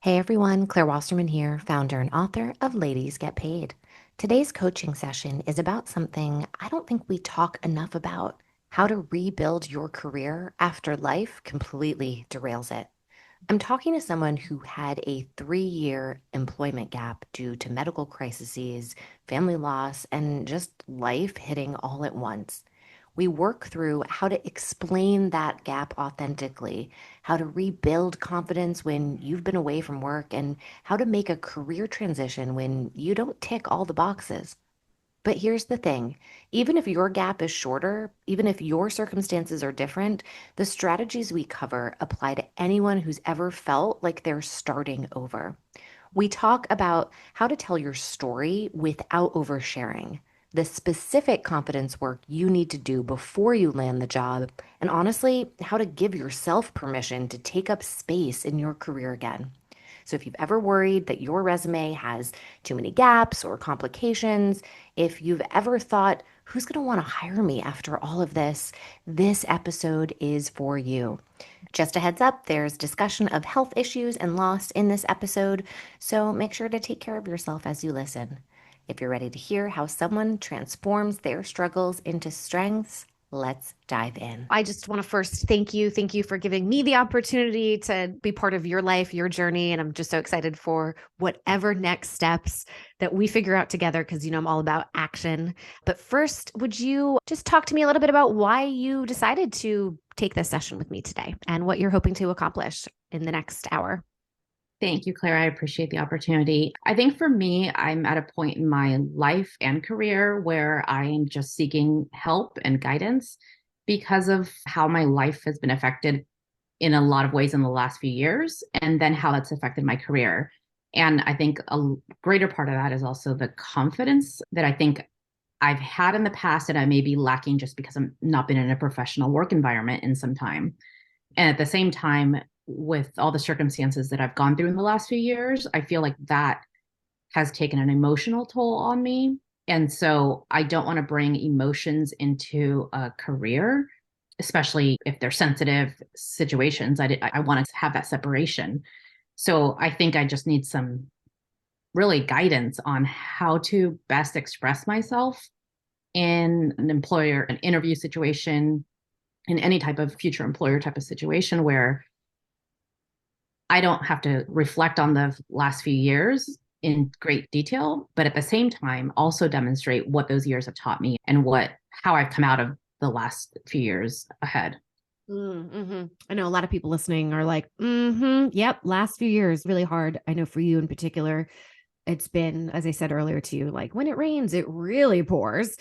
Hey everyone, Claire Wasserman here, founder and author of Ladies Get Paid. Today's coaching session is about something I don't think we talk enough about: how to rebuild your career after life completely derails it. I'm talking to someone who had a 3-year employment gap due to medical crises, family loss, and just life hitting all at once. We work through how to explain that gap authentically, how to rebuild confidence when you've been away from work, and how to make a career transition when you don't tick all the boxes. But here's the thing, even if your gap is shorter, even if your circumstances are different, the strategies we cover apply to anyone who's ever felt like they're starting over. We talk about how to tell your story without oversharing, the specific confidence work you need to do before you land the job, and honestly, how to give yourself permission to take up space in your career again. So if you've ever worried that your resume has too many gaps or complications, if you've ever thought, who's going to want to hire me after all of this episode is for you. Just a heads up, there's discussion of health issues and loss in this episode, so make sure to take care of yourself as you listen. If you're ready to hear how someone transforms their struggles into strengths, let's dive in. I just want to first thank you. Thank you for giving me the opportunity to be part of your life, your journey. And I'm just so excited for whatever next steps that we figure out together because, I'm all about action. But first, would you just talk to me a little bit about why you decided to take this session with me today and what you're hoping to accomplish in the next hour? Thank you, Claire. I appreciate the opportunity. I think for me, I'm at a point in my life and career where I am just seeking help and guidance because of how my life has been affected in a lot of ways in the last few years, and then how that's affected my career. And I think a greater part of that is also the confidence that I think I've had in the past that I may be lacking just because I'm not been in a professional work environment in some time. And at the same time, with all the circumstances that I've gone through in the last few years, I feel like that has taken an emotional toll on me. And so I don't want to bring emotions into a career, especially if they're sensitive situations. I want to have that separation. So I think I just need some really guidance on how to best express myself in an employer, an interview situation, in any type of future employer type of situation where I don't have to reflect on the last few years in great detail, but at the same time, also demonstrate what those years have taught me and how I've come out of the last few years ahead. Mm-hmm. I know a lot of people listening are like, yep, last few years really hard. I know for you in particular, it's been, as I said earlier to you, like when it rains, it really pours.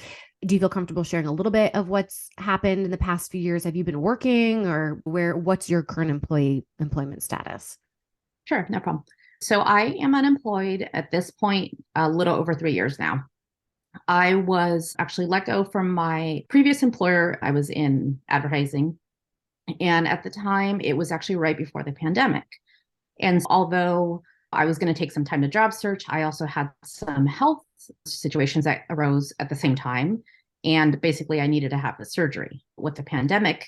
Do you feel comfortable sharing a little bit of what's happened in the past few years? Have you been working, or what's your current employment status? Sure, no problem. So I am unemployed at this point, a little over 3 years now. I was actually let go from my previous employer. I was in advertising. And at the time, it was actually right before the pandemic. And although I was going to take some time to job search, I also had some health situations that arose at the same time. And basically, I needed to have the surgery. With the pandemic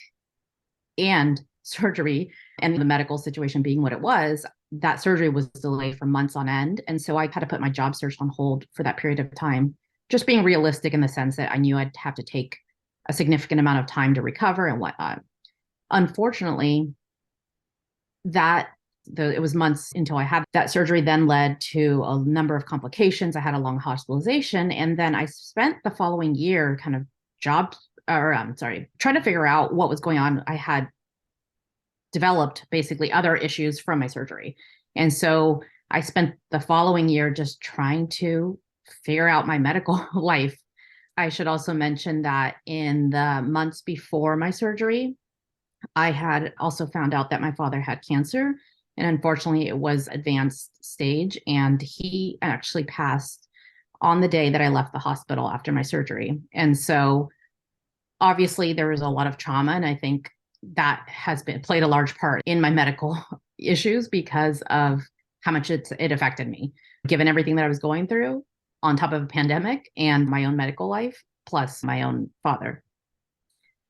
and surgery and the medical situation being what it was, that surgery was delayed for months on end. And so I had to put my job search on hold for that period of time, just being realistic in the sense that I knew I'd have to take a significant amount of time to recover and whatnot. Unfortunately, it was months until I had that surgery, then led to a number of complications. I had a long hospitalization. And then I spent the following year kind of job, or I'm sorry, trying to figure out what was going on. I had developed basically other issues from my surgery. And so I spent the following year just trying to figure out my medical life. I should also mention that in the months before my surgery, I had also found out that my father had cancer. And unfortunately, it was advanced stage. And he actually passed on the day that I left the hospital after my surgery. And so obviously, there was a lot of trauma. And I think that has been played a large part in my medical issues because of how much it affected me, given everything that I was going through on top of a pandemic and my own medical life, plus my own father.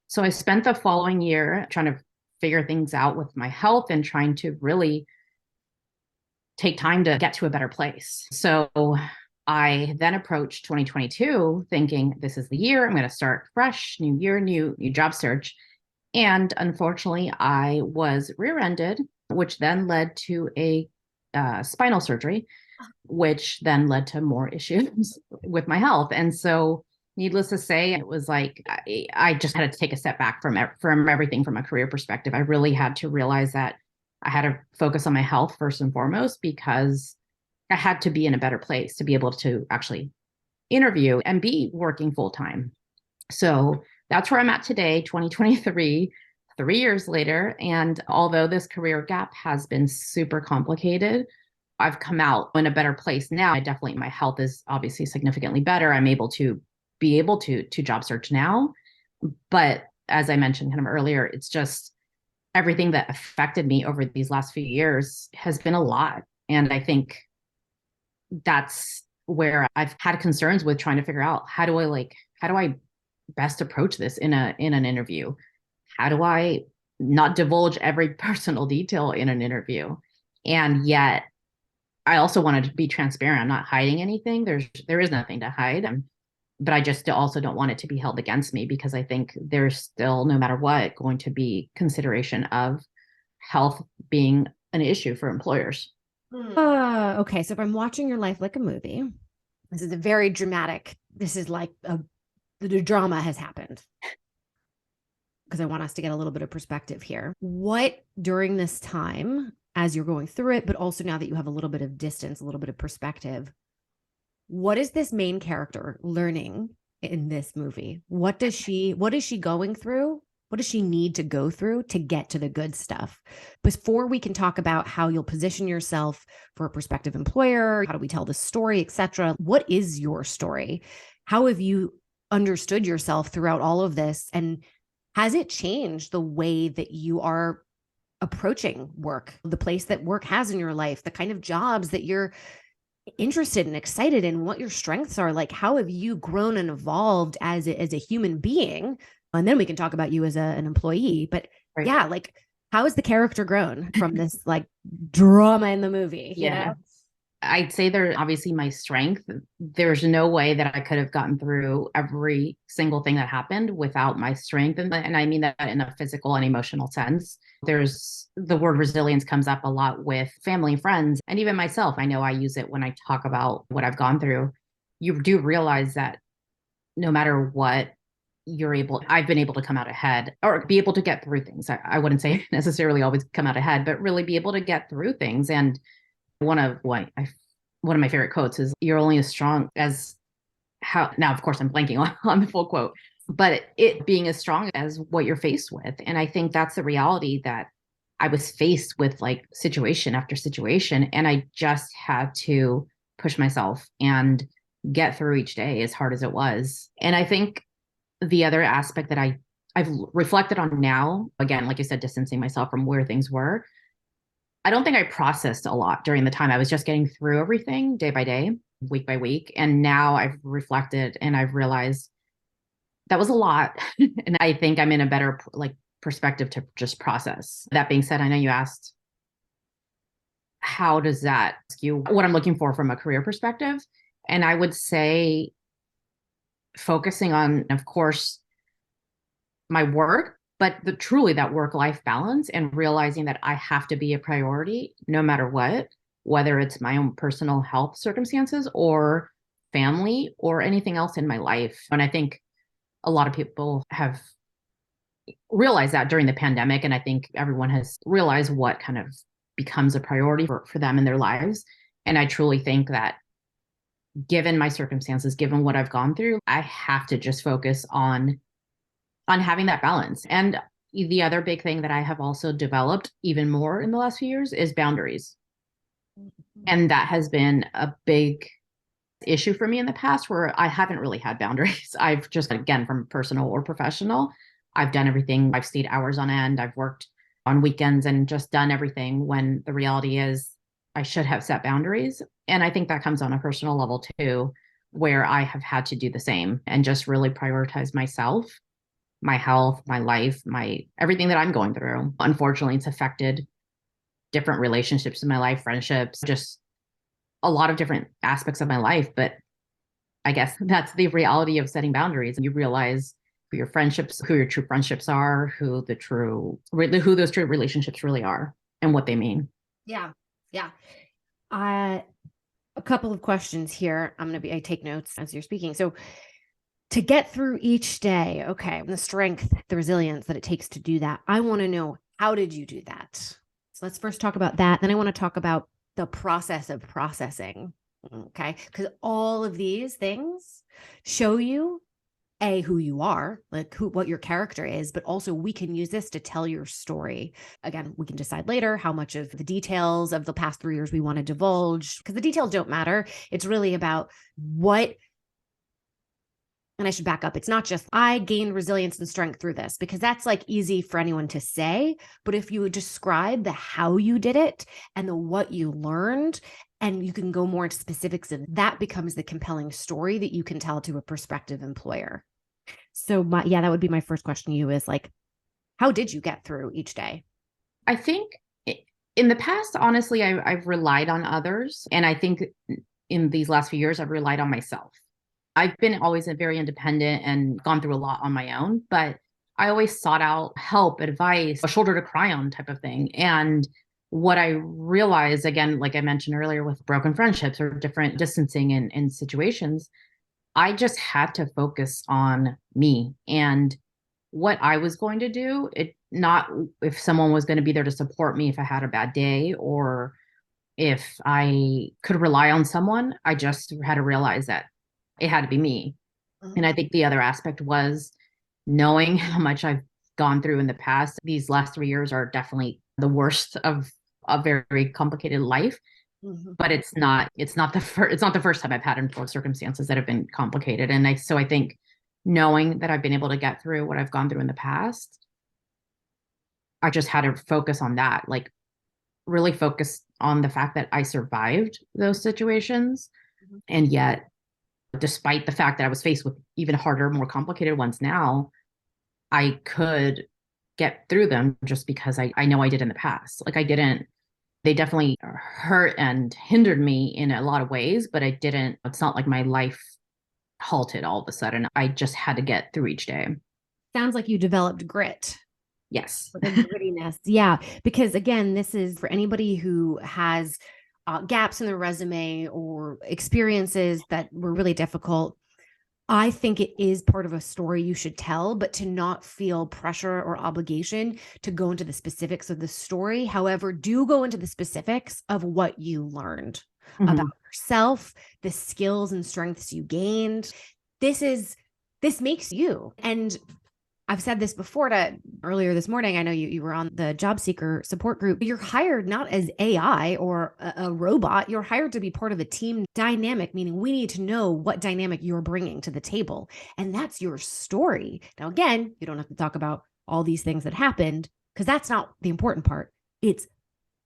So I spent the following year trying to figure things out with my health and trying to really take time to get to a better place. So I then approached 2022 thinking this is the year I'm going to start fresh, new year, new job search. And unfortunately, I was rear-ended, which then led to a spinal surgery, which then led to more issues with my health. And so, needless to say, it was like I just had to take a step back from everything from a career perspective. I really had to realize that I had to focus on my health first and foremost because I had to be in a better place to be able to actually interview and be working full time. So that's where I'm at today, 2023, 3 years later. And although this career gap has been super complicated, I've come out in a better place now. I definitely, my health is obviously significantly better. I'm able to be able to job search now. But as I mentioned kind of earlier, it's just everything that affected me over these last few years has been a lot. And I think that's where I've had concerns with trying to figure out how do I best approach this in an interview? How do I not divulge every personal detail in an interview? And yet I also wanted to be transparent. I'm not hiding anything. There is nothing to hide. But I just also don't want it to be held against me because I think there's still, no matter what, going to be consideration of health being an issue for employers. Okay. So if I'm watching your life like a movie, this is a very dramatic, this is like the drama has happened because I want us to get a little bit of perspective here. What during this time, as you're going through it, but also now that you have a little bit of distance, a little bit of perspective, what is this main character learning in this movie? What is she going through? What does she need to go through to get to the good stuff? Before we can talk about how you'll position yourself for a prospective employer, how do we tell the story, etc. What is your story? How have you understood yourself throughout all of this? And has it changed the way that you are approaching work, the place that work has in your life, the kind of jobs that you're interested and excited in, what your strengths are? Like, how have you grown and evolved as a human being? And then we can talk about you as an employee. But Right. yeah, like, how has the character grown from this like drama in the movie? You Yeah. know? I'd say they're obviously my strength. There's no way that I could have gotten through every single thing that happened without my strength. And I mean that in a physical and emotional sense. There's the word resilience comes up a lot with family, friends, and even myself. I know I use it when I talk about what I've gone through. You do realize that no matter what, I've been able to come out ahead or be able to get through things. I wouldn't say necessarily always come out ahead, but really be able to get through things. And one of my favorite quotes is you're only as strong as how now of course I'm blanking on the full quote, but it being as strong as what you're faced with. And I think that's the reality that I was faced with, like situation after situation, and I just had to push myself and get through each day as hard as it was. And I think the other aspect that I've reflected on now, again, like I said, distancing myself from where things were, I don't think I processed a lot during the time. I was just getting through everything day by day, week by week. And now I've reflected and I've realized that was a lot. And I think I'm in a better like perspective to just process. That being said, I know you asked how does that skew what I'm looking for from a career perspective? And I would say focusing on, of course, my work, but truly that work life balance and realizing that I have to be a priority no matter what, whether it's my own personal health circumstances or family or anything else in my life. And I think a lot of people have realized that during the pandemic. And I think everyone has realized what kind of becomes a priority for them in their lives. And I truly think that given my circumstances, given what I've gone through, I have to just focus on having that balance. And the other big thing that I have also developed even more in the last few years is boundaries. And that has been a big issue for me in the past where I haven't really had boundaries. I've just, again, from personal or professional, I've done everything. I've stayed hours on end. I've worked on weekends and just done everything when the reality is I should have set boundaries. And I think that comes on a personal level too, where I have had to do the same and just really prioritize myself, my health, my life, my everything that I'm going through. Unfortunately, it's affected different relationships in my life, friendships, just a lot of different aspects of my life. But I guess that's the reality of setting boundaries. You realize who your friendships, who your true friendships are, who those true relationships really are and what they mean. Yeah. Yeah. A couple of questions here. I take notes as you're speaking. So to get through each day, okay, the strength, the resilience that it takes to do that. I want to know, how did you do that? So let's first talk about that. Then I want to talk about the process of processing. Okay. Because all of these things show you who you are, like what your character is, but also we can use this to tell your story. Again, we can decide later how much of the details of the past 3 years we want to divulge, because the details don't matter. It's really about what. And I should back up. It's not just I gained resilience and strength through this, because that's like easy for anyone to say. But if you would describe the how you did it and the what you learned, and you can go more into specifics, and that becomes the compelling story that you can tell to a prospective employer. So that would be my first question to you, is like, how did you get through each day? I think in the past, honestly, I've relied on others. And I think in these last few years, I've relied on myself. I've been always very independent and gone through a lot on my own, but I always sought out help, advice, a shoulder to cry on type of thing. And what I realized, again, like I mentioned earlier, with broken friendships or different distancing in situations, I just had to focus on me and what I was going to do. It not if someone was going to be there to support me if I had a bad day, or if I could rely on someone. I just had to realize that it had to be me. And I think the other aspect was knowing how much I've gone through in the past. These last 3 years are definitely the worst of a very complicated life. Mm-hmm. But it's not the first time I've had enforced circumstances that have been complicated. And I think knowing that I've been able to get through what I've gone through in the past, I just had to focus on that, like really focus on the fact that I survived those situations. Mm-hmm. And yet, despite the fact that I was faced with even harder, more complicated ones now, I could get through them just because I know I did in the past. Like they definitely hurt and hindered me in a lot of ways, but it's not like my life halted all of a sudden. I just had to get through each day. Sounds like you developed grit. Yes. With a grittiness. Yeah. Because again, this is for anybody who has gaps in their resume or experiences that were really difficult. I think it is part of a story you should tell, but to not feel pressure or obligation to go into the specifics of the story. However, do go into the specifics of what you learned about yourself, the skills and strengths you gained. This makes you. And I've said this before earlier this morning. I know you were on the job seeker support group. You're hired not as AI or a robot. You're hired to be part of a team dynamic, meaning we need to know what dynamic you're bringing to the table. And that's your story. Now, again, you don't have to talk about all these things that happened, because that's not the important part. It's,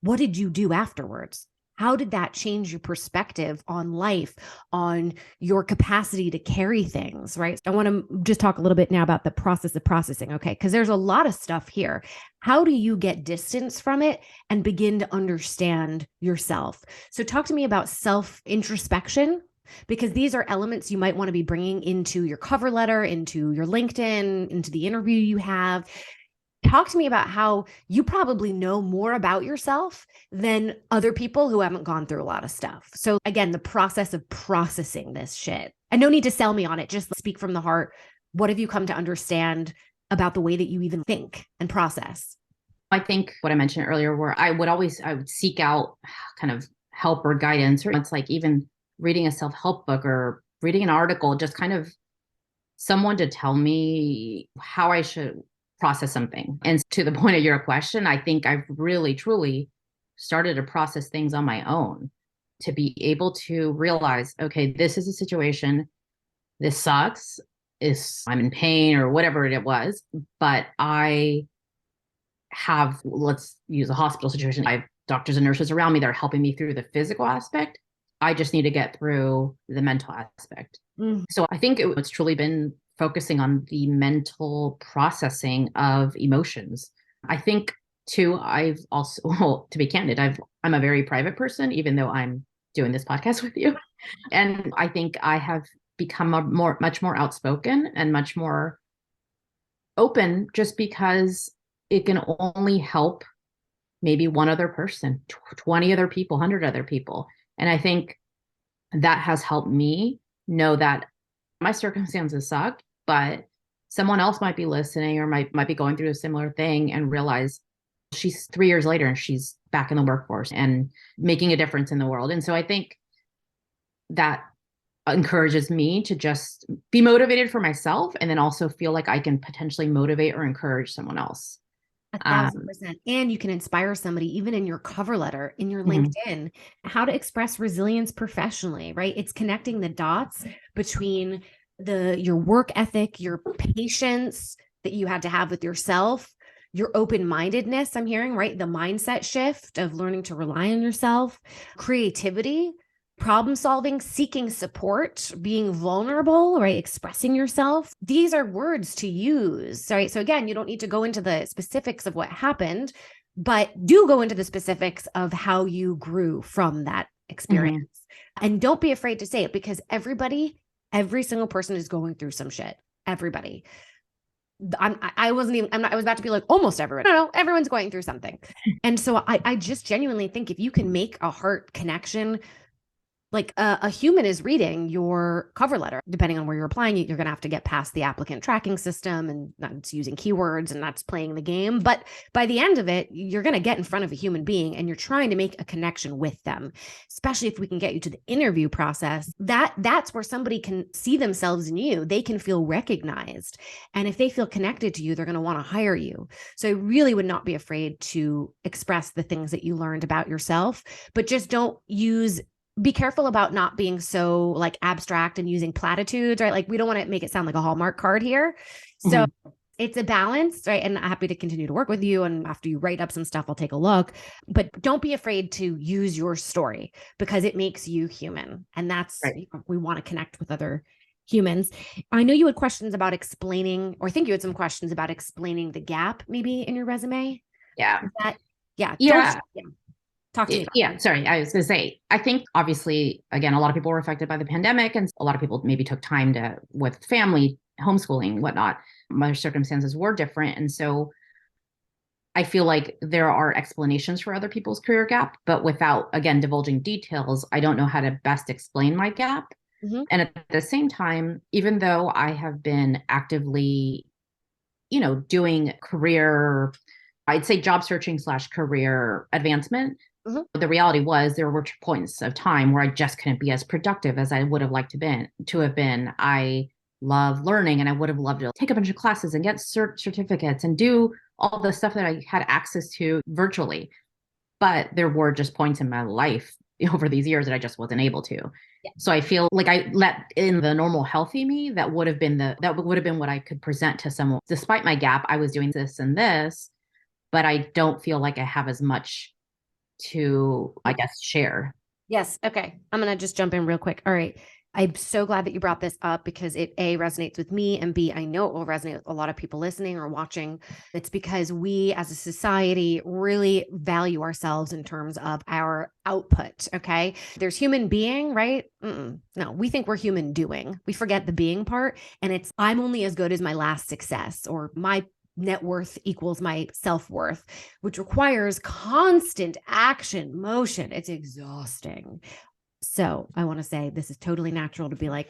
what did you do afterwards? How did that change your perspective on life, on your capacity to carry things, right? I want to just talk a little bit now about the process of processing, okay? Because there's a lot of stuff here. How do you get distance from it and begin to understand yourself? So talk to me about self-introspection, because these are elements you might want to be bringing into your cover letter, into your LinkedIn, into the interview you have. Talk to me about how you probably know more about yourself than other people who haven't gone through a lot of stuff. So again, the process of processing this shit. And no need to sell me on it. Just speak from the heart. What have you come to understand about the way that you even think and process? I think what I mentioned earlier, where I would seek out kind of help or guidance, or it's like even reading a self-help book or reading an article, just kind of someone to tell me how I should process something. And to the point of your question, I think I've really, truly started to process things on my own, to be able to realize, okay, this is a situation. This sucks. I'm in pain or whatever it was, but let's use a hospital situation. I have doctors and nurses around me that are helping me through the physical aspect. I just need to get through the mental aspect. So I think it's truly been focusing on the mental processing of emotions. I think Two, I've also, well, to be candid, I'm a very private person, even though I'm doing this podcast with you. And I think I have become much more outspoken and much more open just because it can only help maybe one other person, 20 other people, 100 other people. And I think that has helped me know that my circumstances suck, but someone else might be listening or might be going through a similar thing and realize she's 3 years later and she's back in the workforce and making a difference in the world. And so I think that encourages me to just be motivated for myself and then also feel like I can potentially motivate or encourage someone else. 1,000%. And you can inspire somebody, even in your cover letter, in your LinkedIn, how to express resilience professionally, right? It's connecting the dots between your work ethic, your patience that you had to have with yourself, your open-mindedness, I'm hearing, right? The mindset shift of learning to rely on yourself, creativity, problem solving, seeking support, being vulnerable, right? Expressing yourself. These are words to use, right? So again, you don't need to go into the specifics of what happened, but do go into the specifics of how you grew from that experience. And don't be afraid to say it, because every single person is going through some shit. Everybody. I was about to be like almost everyone. No, everyone's going through something. And so I just genuinely think if you can make a heart connection, like a human is reading your cover letter, depending on where you're applying it, you're going to have to get past the applicant tracking system, and that's using keywords and that's playing the game. But by the end of it, you're going to get in front of a human being and you're trying to make a connection with them, especially if we can get you to the interview process. That's where somebody can see themselves in you. They can feel recognized. And if they feel connected to you, they're going to want to hire you. So I really would not be afraid to express the things that you learned about yourself, but just be careful about not being so like abstract and using platitudes, right? Like we don't want to make it sound like a Hallmark card here. So it's a balance, right? And I'm happy to continue to work with you. And after you write up some stuff, I'll take a look, but don't be afraid to use your story because it makes you human. And that's, Right. We want to connect with other humans. I know you had questions about explaining, or I think you had some questions about explaining the gap maybe in your resume. Yeah. Yeah. Talk to me. Yeah, sorry. I was going to say, I think obviously, again, a lot of people were affected by the pandemic and a lot of people maybe took time with family, homeschooling, whatnot. My circumstances were different. And so I feel like there are explanations for other people's career gap, but without, again, divulging details, I don't know how to best explain my gap. And at the same time, even though I have been actively, doing career, I'd say job searching / career advancement, the reality was there were points of time where I just couldn't be as productive as I would have liked to have been. I love learning and I would have loved to take a bunch of classes and get certificates and do all the stuff that I had access to virtually. But there were just points in my life over these years that I just wasn't able to. Yeah. So I feel like I let in the normal healthy me that would have been what I could present to someone. Despite my gap, I was doing this and this, but I don't feel like I have as much to, I guess, share. Yes. Okay. I'm going to just jump in real quick. All right. I'm so glad that you brought this up because it A, resonates with me, and B, I know it will resonate with a lot of people listening or watching. It's because we as a society really value ourselves in terms of our output. Okay. There's human being, right? No, we think we're human doing. We forget the being part. And it's, I'm only as good as my last success, or my net worth equals my self-worth, which requires constant action, motion. It's exhausting. So I want to say this is totally natural to be like,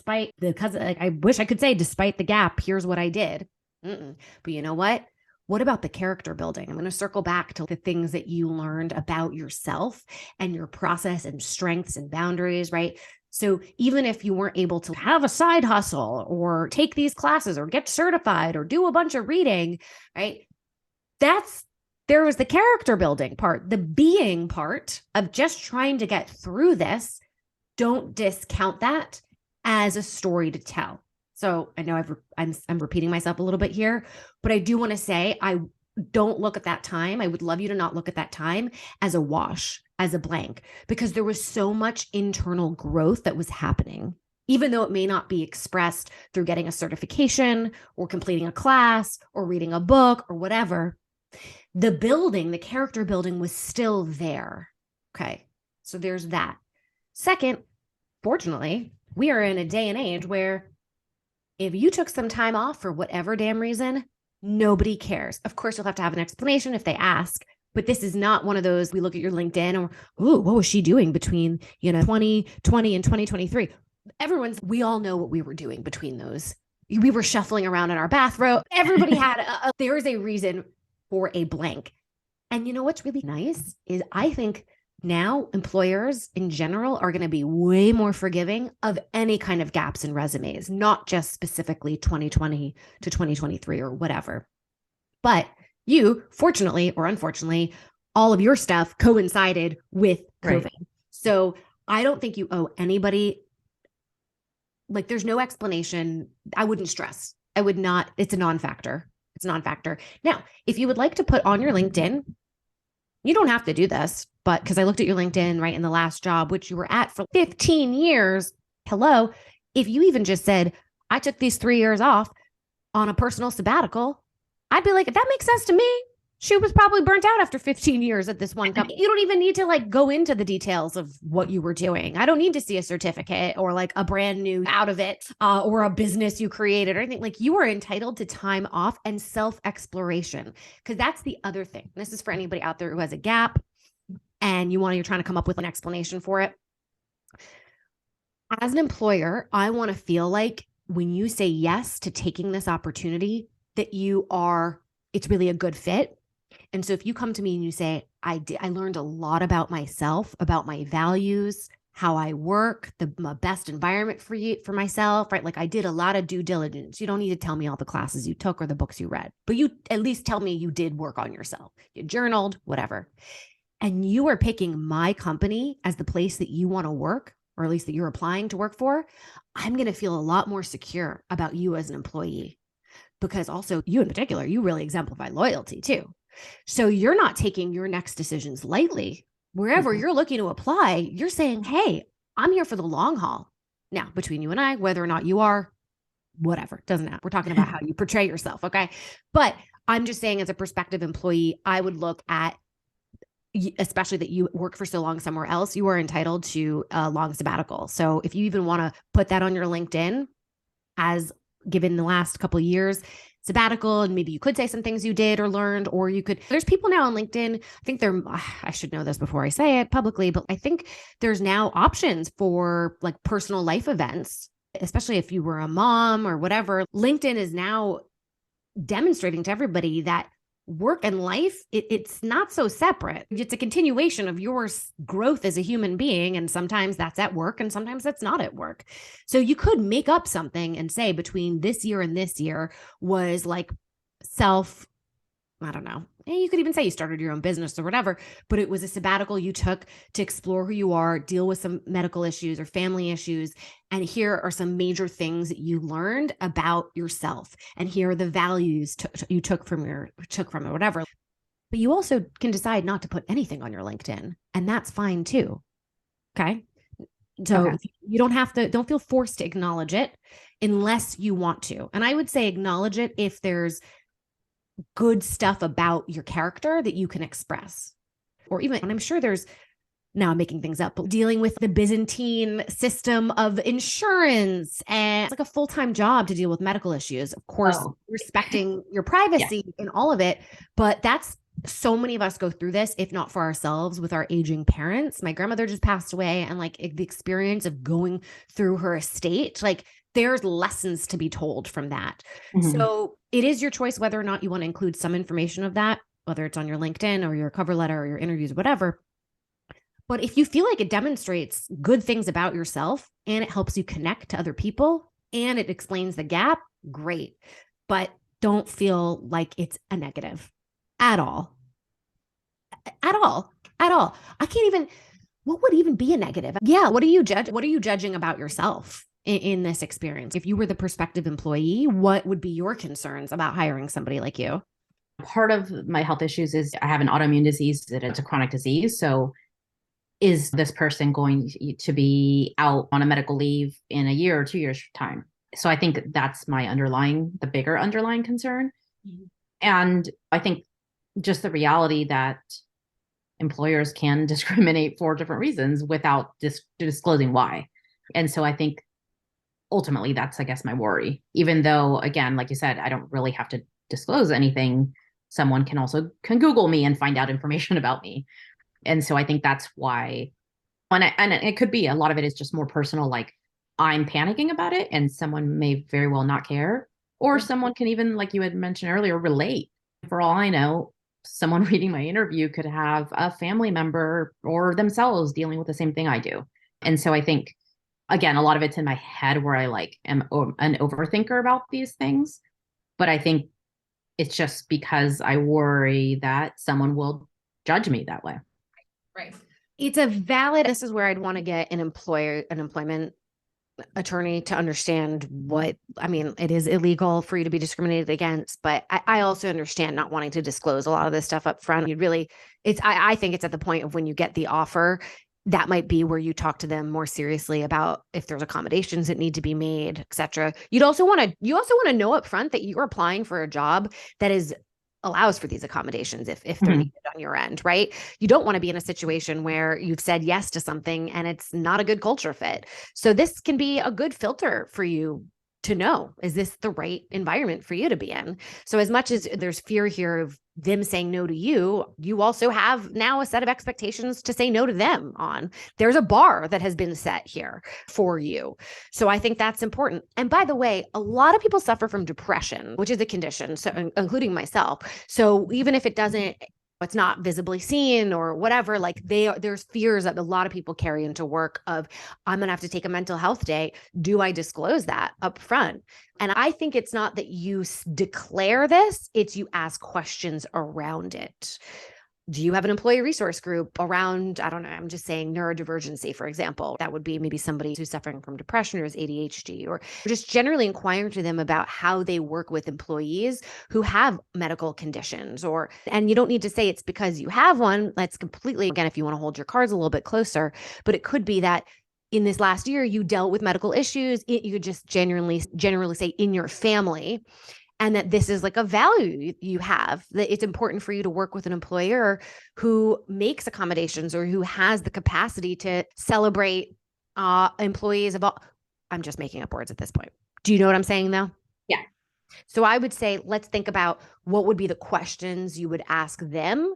I wish I could say, despite the gap, here's what I did. But you know what? What about the character building? I'm going to circle back to the things that you learned about yourself and your process and strengths and boundaries, right? So even if you weren't able to have a side hustle or take these classes or get certified or do a bunch of reading, right? There was the character building part, the being part of just trying to get through this. Don't discount that as a story to tell. So I know I'm repeating myself a little bit here, but I do want to say, I don't look at that time. I would love you to not look at that time as a wash, as a blank, because there was so much internal growth that was happening, even though it may not be expressed through getting a certification or completing a class or reading a book or whatever. the building, the character building was still there. Okay. So there's that. Second, fortunately, we are in a day and age where if you took some time off for whatever damn reason, nobody cares. Of course, you'll have to have an explanation if they ask, but this is not one of those we look at your LinkedIn or, ooh, what was she doing between, 2020 and 2023? We all know what we were doing between those. We were shuffling around in our bathrobe. Everybody had there is a reason for a blank. And you know what's really nice is I think now employers in general are going to be way more forgiving of any kind of gaps in resumes, not just specifically 2020 to 2023 or whatever. But you, fortunately or unfortunately, all of your stuff coincided with COVID. Right. So I don't think you owe anybody, like, there's no explanation. I wouldn't stress. I would not. It's a non-factor. It's a non-factor. Now, if you would like to put on your LinkedIn, you don't have to do this, but because I looked at your LinkedIn, right, in the last job, which you were at for 15 years. Hello. If you even just said, I took these 3 years off on a personal sabbatical, I'd be like, that makes sense to me. She was probably burnt out after 15 years at this one company. You don't even need to like go into the details of what you were doing. I don't need to see a certificate or like a brand new out of it or a business you created or anything. Like, you are entitled to time off and self-exploration, because that's the other thing. This is for anybody out there who has a gap and you're trying to come up with an explanation for it. As an employer, I want to feel like when you say yes to taking this opportunity, that it's really a good fit. And so if you come to me and you say, I learned a lot about myself, about my values, how I work, the best environment for myself, right? Like, I did a lot of due diligence. You don't need to tell me all the classes you took or the books you read, but you at least tell me you did work on yourself. You journaled, whatever. And you are picking my company as the place that you want to work, or at least that you're applying to work for. I'm going to feel a lot more secure about you as an employee, because also you in particular, you really exemplify loyalty too. So you're not taking your next decisions lightly. Wherever you're looking to apply, you're saying, hey, I'm here for the long haul. Now, between you and I, whether or not you are, whatever, doesn't matter. We're talking about how you portray yourself, okay? But I'm just saying, as a prospective employee, I would look at, especially that you work for so long somewhere else, you are entitled to a long sabbatical. So if you even want to put that on your LinkedIn as given the last couple of years, sabbatical, and maybe you could say some things you did or learned, or there's people now on LinkedIn. I think I should know this before I say it publicly, but I think there's now options for like personal life events, especially if you were a mom or whatever. LinkedIn is now demonstrating to everybody that work and life, it's not so separate. It's a continuation of your growth as a human being. And sometimes that's at work and sometimes that's not at work. So you could make up something and say between this year and this year was like I don't know. You could even say you started your own business or whatever, but it was a sabbatical you took to explore who you are, deal with some medical issues or family issues. And here are some major things that you learned about yourself. And here are the values you took from it, whatever. But you also can decide not to put anything on your LinkedIn, and that's fine too. Okay. So you don't feel forced to acknowledge it unless you want to. And I would say acknowledge it if there's good stuff about your character that you can express. Or even, and I'm sure there's, now I'm making things up, but dealing with the Byzantine system of insurance, and it's like a full-time job to deal with medical issues. Of course, respecting your privacy and all of it. But that's, so many of us go through this, if not for ourselves, with our aging parents. My grandmother just passed away, and like the experience of going through her estate, like there's lessons to be told from that. So it is your choice whether or not you want to include some information of that, whether it's on your LinkedIn or your cover letter or your interviews, whatever. But if you feel like it demonstrates good things about yourself and it helps you connect to other people and it explains the gap, great. But don't feel like it's a negative at all. At all. At all. I can't even, what would even be a negative? Yeah. What are you judging about yourself in this experience? If you were the prospective employee, what would be your concerns about hiring somebody like you? Part of my health issues is I have an autoimmune disease, that it's a chronic disease. So is this person going to be out on a medical leave in a year or 2 years time? So I think that's the bigger underlying concern. And I think just the reality that employers can discriminate for different reasons without disclosing why. And so I think ultimately that's, I guess, my worry. Even though, again, like you said, I don't really have to disclose anything. Someone can Google me and find out information about me. And so I think that's why, and it could be a lot of it is just more personal, like I'm panicking about it and someone may very well not care. Or someone can even, like you had mentioned earlier, relate. For all I know, someone reading my interview could have a family member or themselves dealing with the same thing I do. And so I think, again, a lot of it's in my head where I like am an overthinker about these things. But I think it's just because I worry that someone will judge me that way. Right. It's a valid, this is where I'd want to get an employment attorney to understand what, I mean, it is illegal for you to be discriminated against, but I also understand not wanting to disclose a lot of this stuff up front. You really, I think it's at the point of when you get the offer, that might be where you talk to them more seriously about if there's accommodations that need to be made, et cetera. You also want to know up front that you're applying for a job that is allows for these accommodations if they're needed on your end, right? You don't want to be in a situation where you've said yes to something and it's not a good culture fit. So this can be a good filter for you to know, is this the right environment for you to be in? So as much as there's fear here of them saying no to you, you also have now a set of expectations to say no to them on. There's a bar that has been set here for you. So I think that's important. And by the way, a lot of people suffer from depression, which is a condition, so including myself. So even if it's not visibly seen or whatever, like there's fears that a lot of people carry into work of, I'm going to have to take a mental health day. Do I disclose that up front? And I think it's not that you declare this, it's you ask questions around it. Do you have an employee resource group around, I don't know, I'm just saying neurodivergency, for example? That would be maybe somebody who's suffering from depression or has ADHD, or just generally inquiring to them about how they work with employees who have medical conditions. And you don't need to say it's because you have one. That's completely, again, if you want to hold your cards a little bit closer, but it could be that in this last year, you dealt with medical issues. You could just generally say in your family, and that this is like a value you have, that it's important for you to work with an employer who makes accommodations or who has the capacity to celebrate employees of all. I'm just making up words at this point. Do you know what I'm saying though? Yeah. So I would say, let's think about what would be the questions you would ask them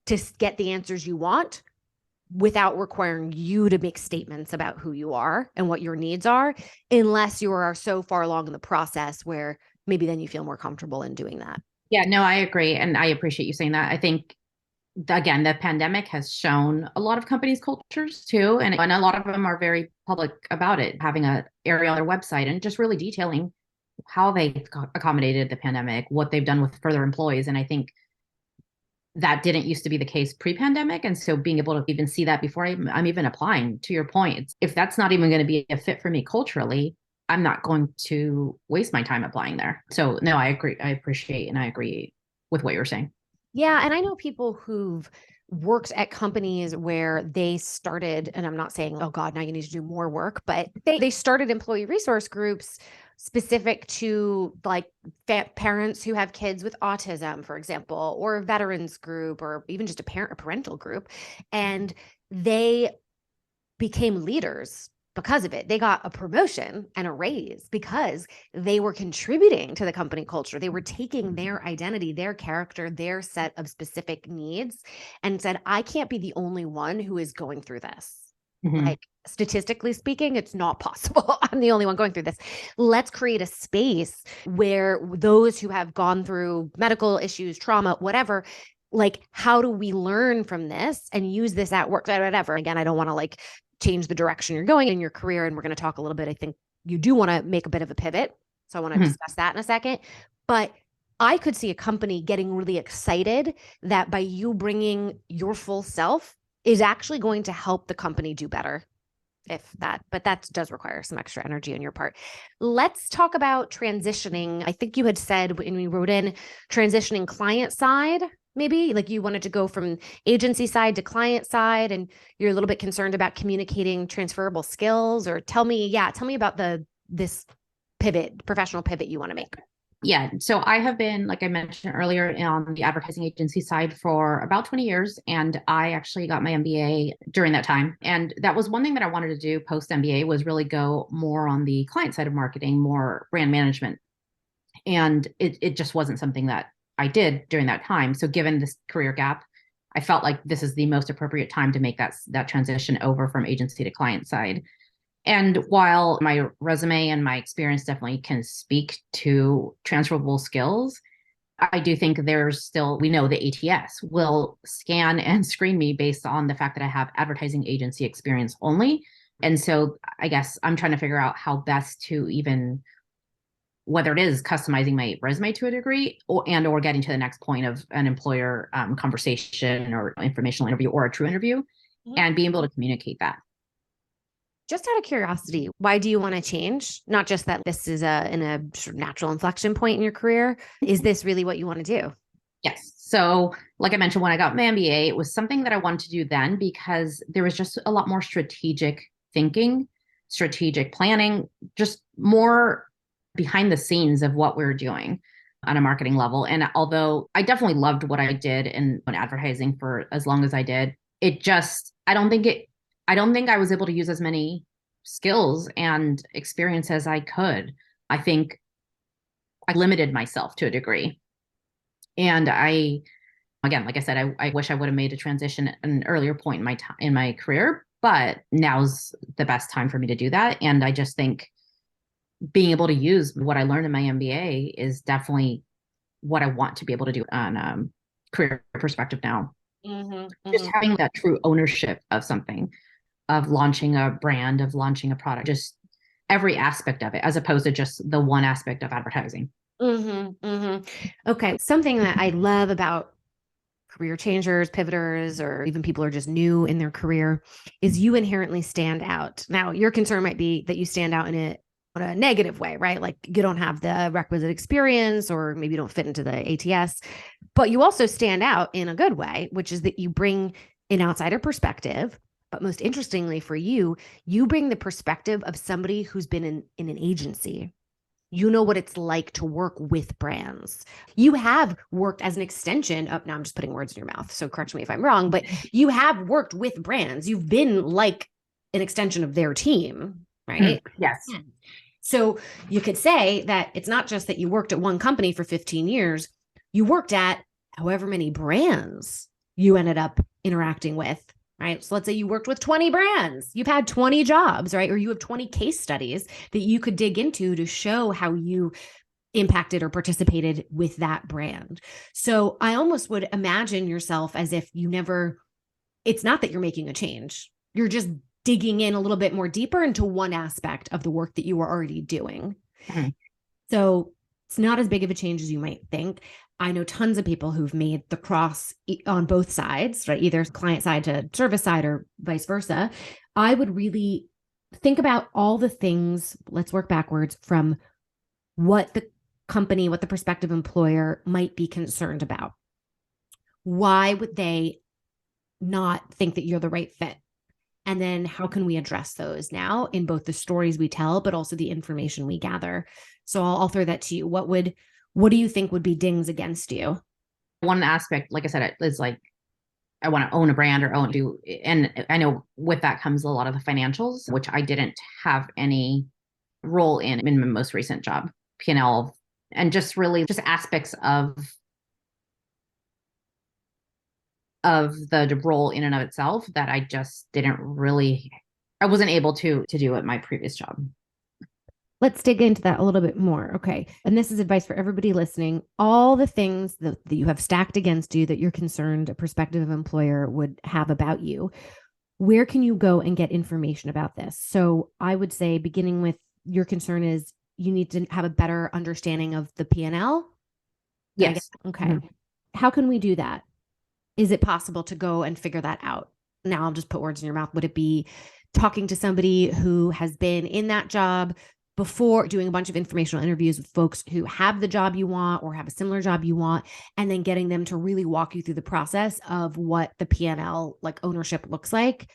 to get the answers you want without requiring you to make statements about who you are and what your needs are, unless you are so far along in the process where maybe then you feel more comfortable in doing that. Yeah, no, I agree. And I appreciate you saying that. I think, again, the pandemic has shown a lot of companies' cultures too. And a lot of them are very public about it, having an area on their website and just really detailing how they accommodated the pandemic, what they've done with further employees. And I think that didn't used to be the case pre-pandemic. And so being able to even see that before I'm even applying, to your point, if that's not even going to be a fit for me culturally, I'm not going to waste my time applying there. So no, I agree. I appreciate and I agree with what you're saying. Yeah. And I know people who've worked at companies where they started, and I'm not saying, oh God, now you need to do more work, but they started employee resource groups specific to like parents who have kids with autism, for example, or a veterans group, or even just a parental group. And they became leaders because of it. They got a promotion and a raise because they were contributing to the company culture. They were taking their identity, their character, their set of specific needs, and said, I can't be the only one who is going through this. Mm-hmm. Like, statistically speaking, it's not possible. I'm the only one going through this. Let's create a space where those who have gone through medical issues, trauma, whatever, like, how do we learn from this and use this at work, whatever. Again, I don't want to like change the direction you're going in your career. And we're going to talk a little bit. I think you do want to make a bit of a pivot. So I want to discuss that in a second. But I could see a company getting really excited that by you bringing your full self is actually going to help the company do better. But that does require some extra energy on your part. Let's talk about transitioning. I think you had said when we wrote in transitioning client side, maybe like you wanted to go from agency side to client side, and you're a little bit concerned about communicating transferable skills. Or tell me about this professional pivot you want to make. Yeah. So I have been, like I mentioned earlier, on the advertising agency side for about 20 years. And I actually got my MBA during that time. And that was one thing that I wanted to do post MBA, was really go more on the client side of marketing, more brand management. And it just wasn't something that I did during that time. So given this career gap, I felt like this is the most appropriate time to make that transition over from agency to client side. And while my resume and my experience definitely can speak to transferable skills, I do think there's still, we know the ATS will scan and screen me based on the fact that I have advertising agency experience only. And so I guess I'm trying to figure out how best to even, whether it is customizing my resume to a degree, or getting to the next point of an employer conversation or informational interview or a true interview, and being able to communicate that. Just out of curiosity, why do you want to change? Not just that this is in a sort of natural inflection point in your career. Is this really what you want to do? Yes. So, like I mentioned, when I got my MBA, it was something that I wanted to do then because there was just a lot more strategic thinking, strategic planning, just more behind the scenes of what we were doing on a marketing level. And although I definitely loved what I did in advertising for as long as I did, it just, I don't think I was able to use as many skills and experience as I could. I think I limited myself to a degree. And again, like I said, I wish I would have made a transition at an earlier point in my time in my career, but now's the best time for me to do that. And I just think being able to use what I learned in my MBA is definitely what I want to be able to do on career perspective now. Just having that true ownership of something, of launching a brand, of launching a product, just every aspect of it, as opposed to just the one aspect of advertising. Okay. Something that I love about career changers, pivoters, or even people who are just new in their career is you inherently stand out. Now, your concern might be that you stand out in a negative way, right? Like you don't have the requisite experience, or maybe you don't fit into the ATS, but you also stand out in a good way, which is that you bring an outsider perspective. But most interestingly for you, you bring the perspective of somebody who's been in an agency. You know what it's like to work with brands. You have worked as an extension of, now I'm just putting words in your mouth, so correct me if I'm wrong, but you have worked with brands. You've been like an extension of their team, right? Yes. So you could say that it's not just that you worked at one company for 15 years, you worked at however many brands you ended up interacting with, right? So let's say you worked with 20 brands, you've had 20 jobs, right? Or you have 20 case studies that you could dig into to show how you impacted or participated with that brand. So I almost would imagine yourself as if you never, it's not that you're making a change. You're just digging in a little bit more deeper into one aspect of the work that you were already doing. So it's not as big of a change as you might think. I know tons of people who've made the cross on both sides, right? Either client side to service side or vice versa. I would really think about all the things. Let's work backwards from what the company, what the prospective employer might be concerned about. Why would they not think that you're the right fit? And then how can we address those now in both the stories we tell, but also the information we gather? So I'll throw that to you. What do you think would be dings against you? One aspect, like I said, is like I want to own a brand or and I know with that comes a lot of the financials, which I didn't have any role in my most recent job, P&L, and just really just aspects of the role in and of itself that I just didn't really, I wasn't able to do at my previous job. Let's dig into that a little bit more. Okay. And this is advice for everybody listening. All the things that you have stacked against you that you're concerned a prospective employer would have about you. Where can you go and get information about this? So I would say, beginning with your concern is you need to have a better understanding of the P&L. Yes. Okay. How can we do that? Is it possible to go and figure that out? Now I'll just put words in your mouth. Would it be talking to somebody who has been in that job before, doing a bunch of informational interviews with folks who have the job you want or have a similar job you want, and then getting them to really walk you through the process of what the P&L like ownership looks like?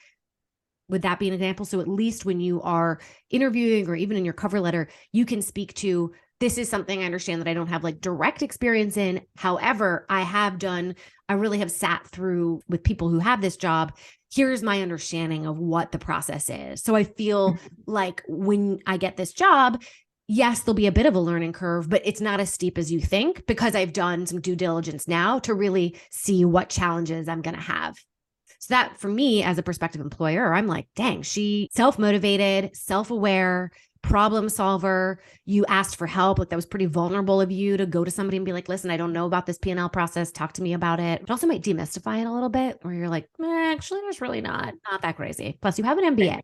Would that be an example? So at least when you are interviewing or even in your cover letter, you can speak to this is something I understand that I don't have like direct experience in. However, I really have sat through with people who have this job. Here's my understanding of what the process is. So I feel like when I get this job, yes, there'll be a bit of a learning curve, but it's not as steep as you think because I've done some due diligence now to really see what challenges I'm going to have. So that for me as a prospective employer, I'm like, dang, she self-motivated, self-aware, problem solver. You asked for help. Like that was pretty vulnerable of you to go to somebody and be like, listen, I don't know about this P&L process. Talk to me about it. It also might demystify it a little bit where you're like, actually, there's really not that crazy. Plus you have an MBA.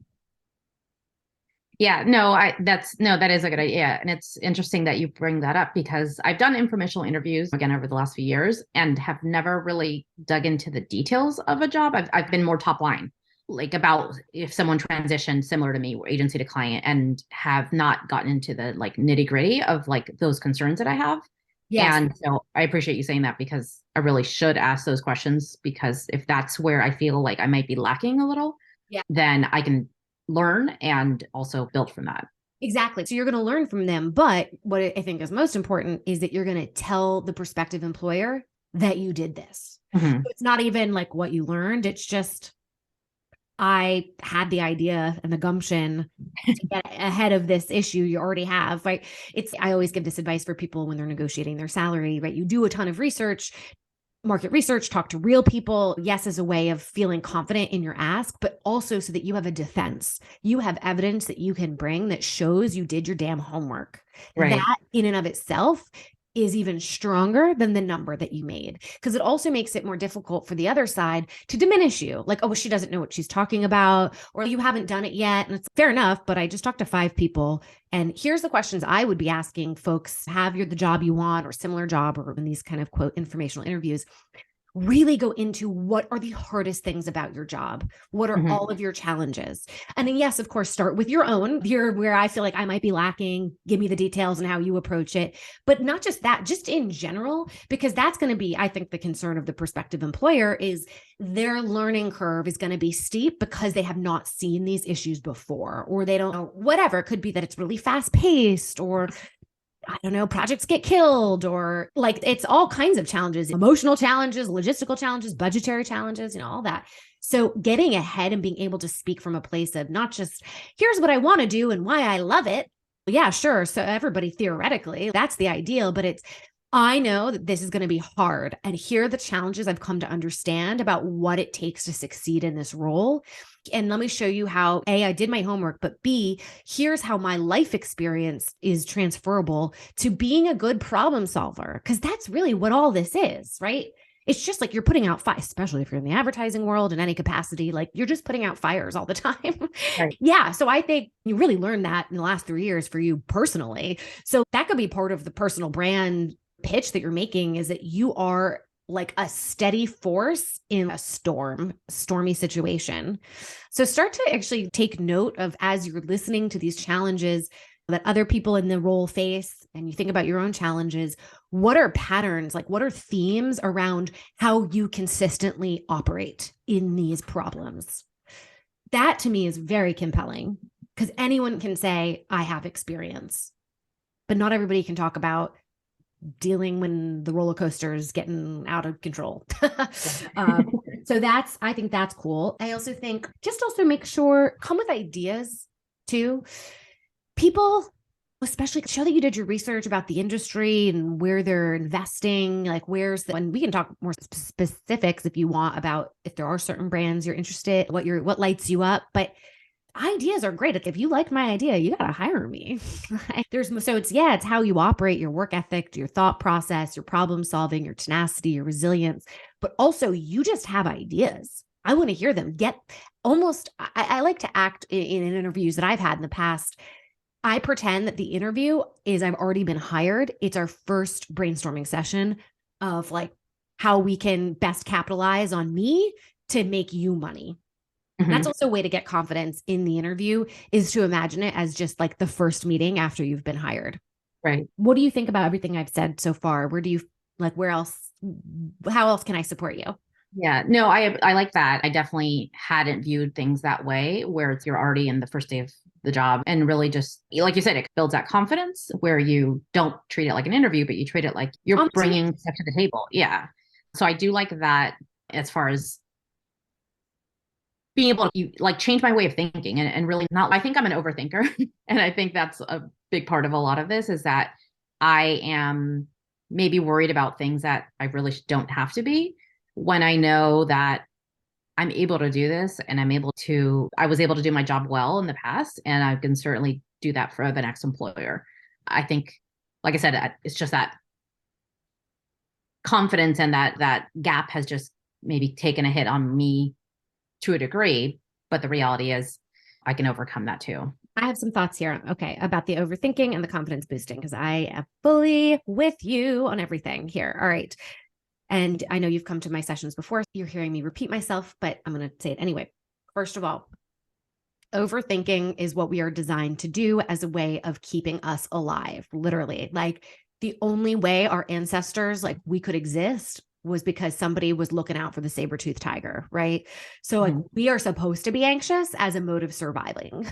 Yeah, no, that is a good idea. And it's interesting that you bring that up because I've done informational interviews again over the last few years and have never really dug into the details of a job. I've been more top line, like about if someone transitioned similar to me, agency to client, and have not gotten into the like nitty gritty of like those concerns that I have. Yes. And so I appreciate you saying that because I really should ask those questions because if that's where I feel like I might be lacking a little, Yeah. then I can learn and also build from that. Exactly. So you're going to learn from them. But what I think is most important is that you're going to tell the prospective employer that you did this. Mm-hmm. So it's not even like what you learned. It's just, I had the idea and the gumption to get ahead of this issue you already have, right? I always give this advice for people when they're negotiating their salary, right? You do a ton of research, market research, talk to real people. Yes, as a way of feeling confident in your ask, but also so that you have a defense. You have evidence that you can bring that shows you did your damn homework. Right. That in and of itself is even stronger than the number that you made because it also makes it more difficult for the other side to diminish you. Like, oh, she doesn't know what she's talking about, or you haven't done it yet. And it's fair enough, but I just talked to 5 people. And here's the questions I would be asking folks: have you the job you want or similar job, or in these kind of quote informational interviews, really go into what are the hardest things about your job? What are all of your challenges? And then, yes, of course, start with your own. Where I feel like I might be lacking. Give me the details and how you approach it. But not just that, just in general, because that's going to be, I think, the concern of the prospective employer is their learning curve is going to be steep because they have not seen these issues before, or they don't know, whatever. It could be that it's really fast paced, or I don't know, projects get killed, or like it's all kinds of challenges, emotional challenges, logistical challenges, budgetary challenges, all that. So getting ahead and being able to speak from a place of not just here's what I want to do and why I love it. Yeah, sure. So everybody theoretically, that's the ideal, but I know that this is going to be hard. And here are the challenges I've come to understand about what it takes to succeed in this role. And let me show you how A, I did my homework, but B, here's how my life experience is transferable to being a good problem solver. Because that's really what all this is, right? It's just like you're putting out fires, especially if you're in the advertising world in any capacity, like you're just putting out fires all the time. Right. Yeah. So I think you really learned that in the last 3 years for you personally. So that could be part of the personal brand pitch that you're making, is that you are like a steady force in a stormy situation. So start to actually take note of, as you're listening to these challenges that other people in the role face, and you think about your own challenges, what are patterns, like what are themes around how you consistently operate in these problems? That to me is very compelling because anyone can say, I have experience, but not everybody can talk about dealing when the roller coaster is getting out of control. So I think that's cool. I also think just also make sure, come with ideas too. People, especially show that you did your research about the industry and where they're investing, like and we can talk more specifics if you want about if there are certain brands you're interested, what lights you up, but ideas are great. If you like my idea, you got to hire me. It's how you operate, your work ethic, your thought process, your problem solving, your tenacity, your resilience, but also you just have ideas. I want to hear them. I like to act in interviews that I've had in the past. I pretend that the interview is I've already been hired. It's our first brainstorming session of like how we can best capitalize on me to make you money. That's also a way to get confidence in the interview, is to imagine it as just like the first meeting after you've been hired. Right. What do you think about everything I've said so far? How else can I support you? Yeah, no, I like that. I definitely hadn't viewed things that way, where you're already in the first day of the job. And really just, like you said, it builds that confidence where you don't treat it like an interview, but you treat it like you're bringing stuff to the table. Yeah. So I do like that as far as being able to like change my way of thinking and really not, I think I'm an overthinker. And I think that's a big part of a lot of this is that I am maybe worried about things that I really don't have to be when I know that I'm able to do this and I was able to do my job well in the past and I can certainly do that for the next employer. I think, like I said, it's just that confidence and that gap has just maybe taken a hit on me to a degree, but the reality is I can overcome that too. I have some thoughts here, okay, about the overthinking and the confidence boosting, because I am fully with you on everything here. All right. And I know you've come to my sessions before. You're hearing me repeat myself, but I'm going to say it anyway. First of all, overthinking is what we are designed to do as a way of keeping us alive, literally. Like the only way our ancestors, like we could exist was because somebody was looking out for the saber-toothed tiger, right? So like we are supposed to be anxious as a mode of surviving,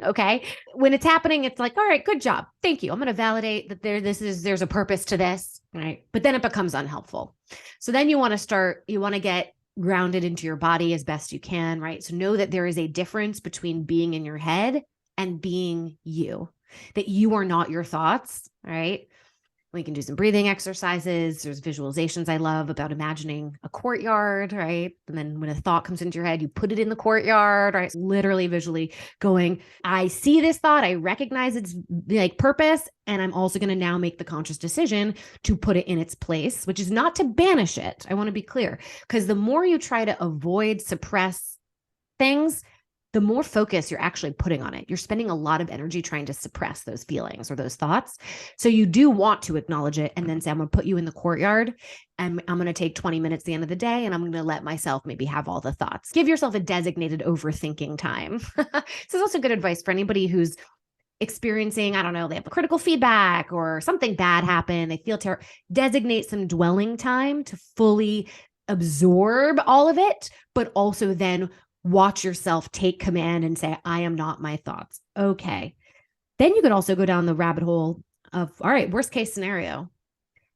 okay? When it's happening, it's like, all right, good job. Thank you. I'm going to validate that there's a purpose to this, right? But then it becomes unhelpful. So then you want to get grounded into your body as best you can, right? So know that there is a difference between being in your head and being you, that you are not your thoughts, right? We can do some breathing exercises. There's visualizations I love about imagining a courtyard, right? And then when a thought comes into your head, you put it in the courtyard, right? Literally visually going, I see this thought, I recognize its like purpose, and I'm also going to now make the conscious decision to put it in its place, which is not to banish it. I want to be clear, because the more you try to avoid, suppress things, the more focus you're actually putting on it. You're spending a lot of energy trying to suppress those feelings or those thoughts. So you do want to acknowledge it and then say, I'm going to put you in the courtyard and I'm going to take 20 minutes at the end of the day and I'm going to let myself maybe have all the thoughts. Give yourself a designated overthinking time. This is also good advice for anybody who's experiencing, I don't know, they have critical feedback or something bad happened. They feel terrible. Designate some dwelling time to fully absorb all of it, but also then watch yourself take command and say, I am not my thoughts. Okay. Then you could also go down the rabbit hole of, all right, worst case scenario.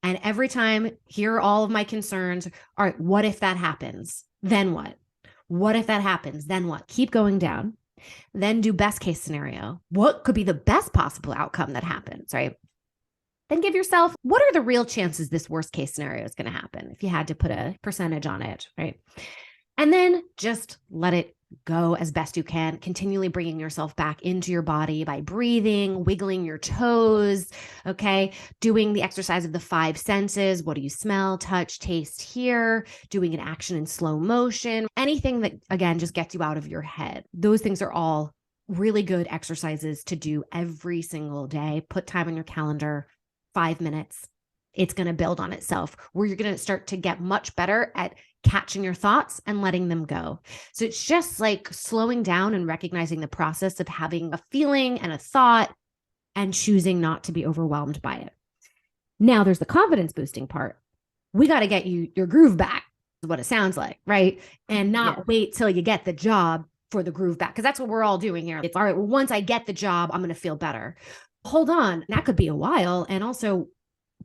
And every time, here are all of my concerns. All right, what if that happens? Then what? What if that happens? Then what? Keep going down. Then do best case scenario. What could be the best possible outcome that happens, right? Then give yourself, what are the real chances this worst case scenario is going to happen if you had to put a percentage on it, right? And then just let it go as best you can, continually bringing yourself back into your body by breathing, wiggling your toes, okay? Doing the exercise of the 5 senses. What do you smell, touch, taste, hear? Doing an action in slow motion. Anything that, again, just gets you out of your head. Those things are all really good exercises to do every single day. Put time on your calendar, 5 minutes. It's going to build on itself where you're going to start to get much better at catching your thoughts and letting them go. So it's just like slowing down and recognizing the process of having a feeling and a thought and choosing not to be overwhelmed by it. Now there's the confidence boosting part. We got to get your groove back, is what it sounds like, right? And not wait till you get the job for the groove back, because that's what we're all doing here. It's all right, well, once I get the job, I'm going to feel better. Hold on. That could be a while. And also,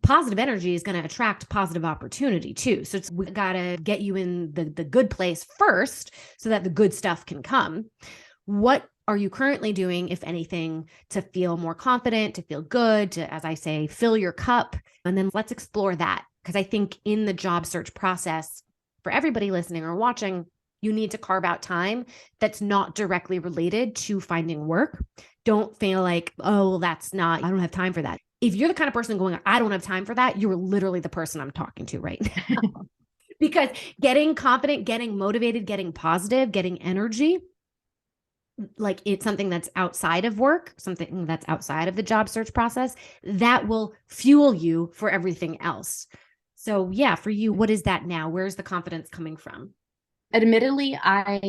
positive energy is going to attract positive opportunity too. So we got to get you in the good place first so that the good stuff can come. What are you currently doing, if anything, to feel more confident, to feel good, to, as I say, fill your cup? And then let's explore that. Because I think in the job search process, for everybody listening or watching, you need to carve out time that's not directly related to finding work. Don't feel like, oh, I don't have time for that. If you're the kind of person going, I don't have time for that, you're literally the person I'm talking to right now. Because getting confident, getting motivated, getting positive, getting energy, like it's something that's outside of work, something that's outside of the job search process, that will fuel you for everything else. So yeah, for you, what is that now? Where's the confidence coming from? Admittedly, I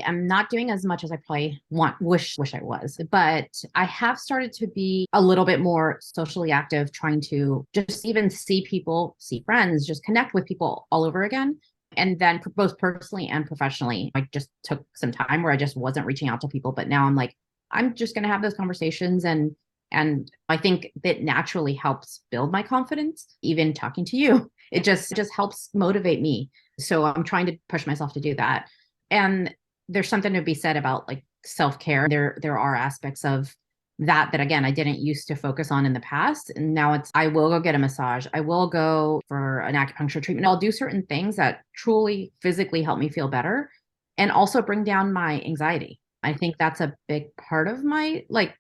am not doing as much as I probably wish I was, but I have started to be a little bit more socially active, trying to just even see people, see friends, just connect with people all over again. And then both personally and professionally, I just took some time where I just wasn't reaching out to people, but now I'm like, I'm just going to have those conversations. And I think that naturally helps build my confidence. Even talking to you, it just helps motivate me. So I'm trying to push myself to do that. And there's something to be said about like self-care. There are aspects of that again I didn't used to focus on in the past, and now it's I will go get a massage, I will go for an acupuncture treatment, I'll do certain things that truly physically help me feel better and also bring down my anxiety. I think that's a big part of my like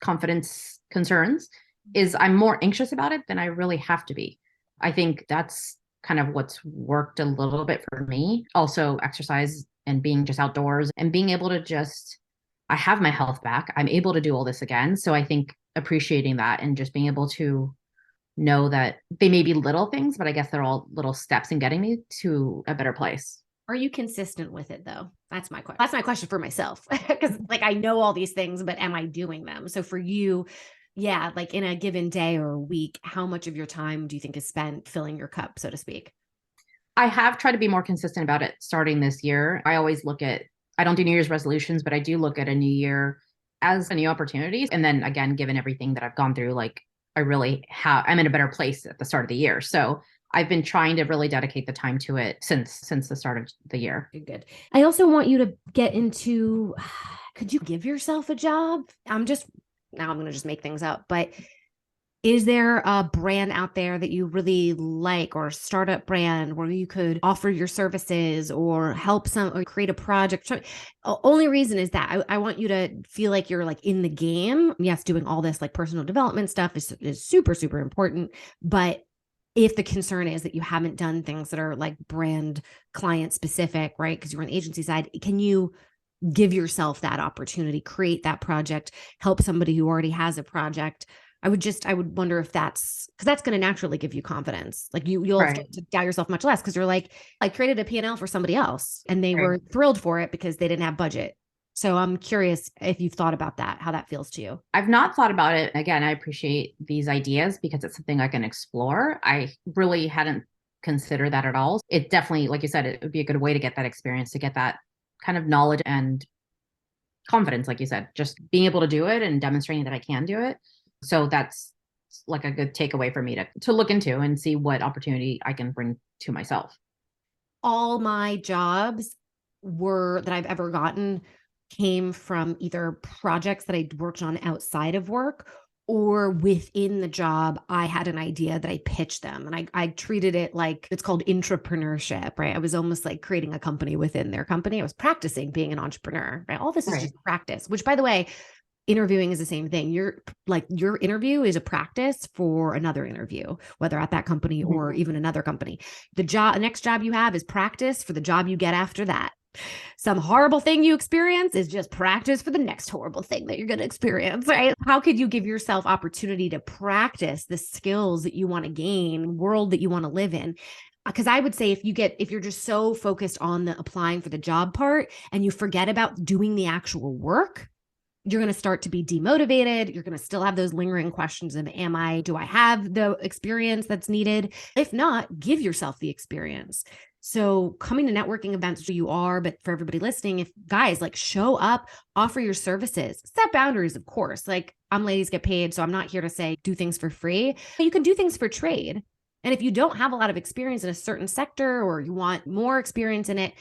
confidence concerns is I'm more anxious about it than I really have to be. I think that's kind of what's worked a little bit for me. Also exercise and being just outdoors and being able to just I have my health back. I'm able to do all this again. So I think appreciating that and just being able to know that they may be little things, but I guess they're all little steps in getting me to a better place. Are you consistent with it though? That's my question. That's my question for myself. Because like I know all these things, but am I doing them? So for you, yeah, like in a given day or a week, how much of your time do you think is spent filling your cup, so to speak? I have tried to be more consistent about it starting this year. I always look at, I don't do New Year's resolutions, but I do look at a new year as a new opportunity. And then again, given everything that I've gone through, like I really have, I'm in a better place at the start of the year. So I've been trying to really dedicate the time to it since the start of the year. Good, good. I also want you to get into, could you give yourself a job? Now I'm going to just make things up, but is there a brand out there that you really like, or a startup brand where you could offer your services or help some or create a project? Only reason is that I want you to feel like you're like in the game. Yes, doing all this like personal development stuff is super, super important. But if the concern is that you haven't done things that are like brand client specific, right? Because you're on the agency side, can you give yourself that opportunity, create that project, help somebody who already has a project? I would wonder if because that's going to naturally give you confidence. Like you'll Right. start to doubt yourself much less because you're like, I created a P&L for somebody else and they Right. were thrilled for it because they didn't have budget. So I'm curious if you've thought about that, how that feels to you. I've not thought about it. Again, I appreciate these ideas because it's something I can explore. I really hadn't considered that at all. It definitely, like you said, it would be a good way to get that experience, to get that kind of knowledge and confidence, like you said, just being able to do it and demonstrating that I can do it. So that's like a good takeaway for me to look into and see what opportunity I can bring to myself. All my jobs that I've ever gotten came from either projects that I worked on outside of work or within the job. I had an idea that I pitched them and I treated it like it's called intrapreneurship, right? I was almost like creating a company within their company. I was practicing being an entrepreneur, right? All this is Right. just practice, which by the way, interviewing is the same thing. Your interview is a practice for another interview, whether at that company or even another company. The next job you have is practice for the job you get after that. Some horrible thing you experience is just practice for the next horrible thing that you're going to experience, right? How could you give yourself opportunity to practice the skills that you want to gain, world that you want to live in? Because I would say if you're just so focused on the applying for the job part and you forget about doing the actual work, you're going to start to be demotivated. You're going to still have those lingering questions of, do I have the experience that's needed? If not, give yourself the experience. So coming to networking events, you are, but for everybody listening, if guys like show up, offer your services, set boundaries, of course. Like I'm Ladies Get Paid, so I'm not here to say do things for free. You can do things for trade. And if you don't have a lot of experience in a certain sector or you want more experience in it,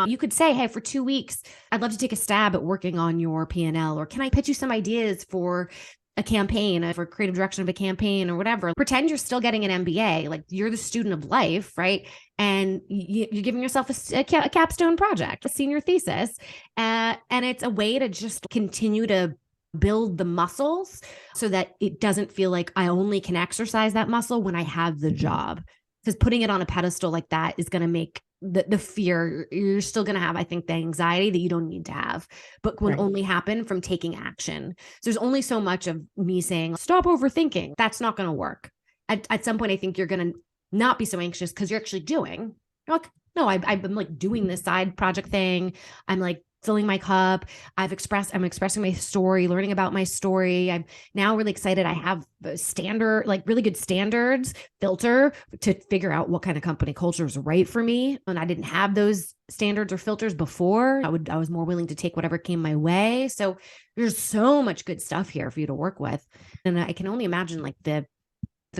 you could say, hey, for 2 weeks, I'd love to take a stab at working on your P&L, or can I pitch you some ideas for a campaign, for creative direction of a campaign or whatever. Pretend you're still getting an MBA, like you're the student of life, right? And you're giving yourself a capstone project, a senior thesis. And it's a way to just continue to build the muscles so that it doesn't feel like I only can exercise that muscle when I have the job. Because putting it on a pedestal like that is going to make the fear, you're still going to have, I think, the anxiety that you don't need to have, but can only happen from taking action. So there's only so much of me saying, stop overthinking. That's not going to work. At some point, I think you're going to not be so anxious because you're actually doing. You're like, no, I've been like doing this side project thing. I'm like filling my cup. I'm expressing my story, learning about my story. I'm now really excited. I have the standard, like really good standards filter to figure out what kind of company culture is right for me. And I didn't have those standards or filters before. I was more willing to take whatever came my way. So there's so much good stuff here for you to work with. And I can only imagine like the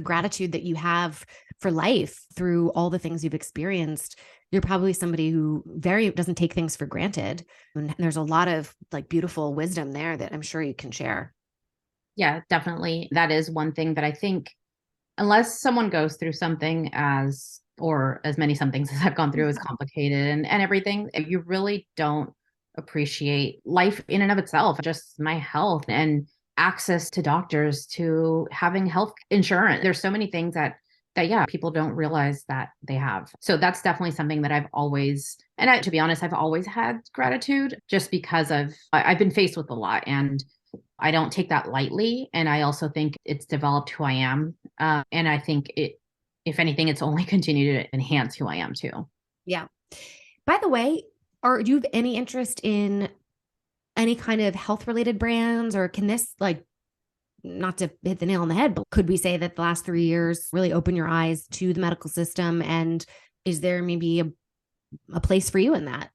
gratitude that you have for life through all the things you've experienced. You're probably somebody who very doesn't take things for granted. And there's a lot of like beautiful wisdom there that I'm sure you can share. Yeah, definitely. That is one thing that I think, unless someone goes through something or as many some things as I've gone through, is complicated and everything, you really don't appreciate life in and of itself, just my health and access to doctors, to having health insurance. There's so many things that yeah, people don't realize that they have. So that's definitely something that I've always, to be honest, I've always had gratitude, just because I've been faced with a lot, and I don't take that lightly. And I also think it's developed who I am. And I think if anything, it's only continued to enhance who I am too. Yeah. By the way, do you have any interest in any kind of health related brands, or can this, like, not to hit the nail on the head, but could we say that the last 3 years really open your eyes to the medical system? And is there maybe a place for you in that?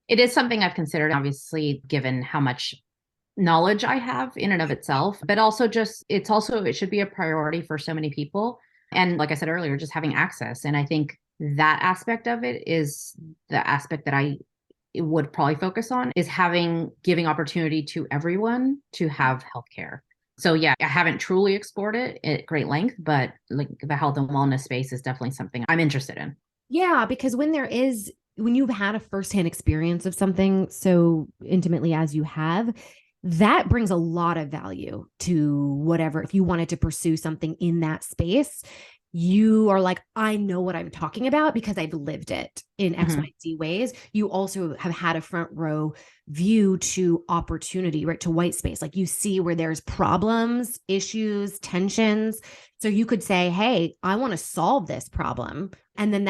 It is something I've considered, obviously, given how much knowledge I have in and of itself, but also it should be a priority for so many people. And like I said earlier, just having access. And I think that aspect of it is the aspect that I would probably focus on, is giving opportunity to everyone to have healthcare. So yeah, I haven't truly explored it at great length, but like the health and wellness space is definitely something I'm interested in. Yeah, because when you've had a firsthand experience of something so intimately as you have, that brings a lot of value to whatever. If you wanted to pursue something in that space, you are like, I know what I'm talking about because I've lived it in X, Y, Z ways. You also have had a front row view to opportunity, right? To white space. Like you see where there's problems, issues, tensions. So you could say, hey, I want to solve this problem. And then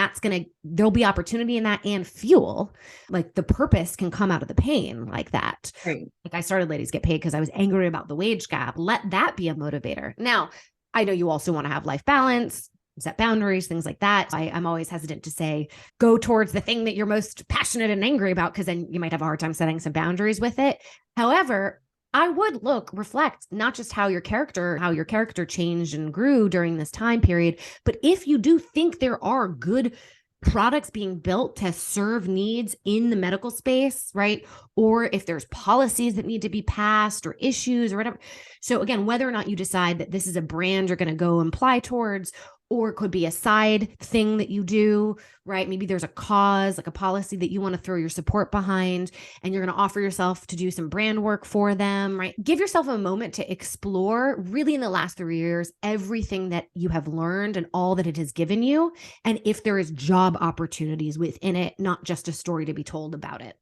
there'll be opportunity in that and fuel. Like the purpose can come out of the pain like that. Right. Like I started Ladies Get Paid because I was angry about the wage gap. Let that be a motivator. Now, I know you also want to have life balance, set boundaries, things like that. I'm always hesitant to say, go towards the thing that you're most passionate and angry about, because then you might have a hard time setting some boundaries with it. However, I would reflect not just how your character changed and grew during this time period, but if you do think there are good products being built to serve needs in the medical space, right? Or if there's policies that need to be passed or issues or whatever. So again, whether or not you decide that this is a brand you're going to go apply towards, or it could be a side thing that you do, right? Maybe there's a cause, like a policy that you want to throw your support behind, and you're going to offer yourself to do some brand work for them, right? Give yourself a moment to explore really in the last 3 years, everything that you have learned and all that it has given you. And if there is job opportunities within it, not just a story to be told about it.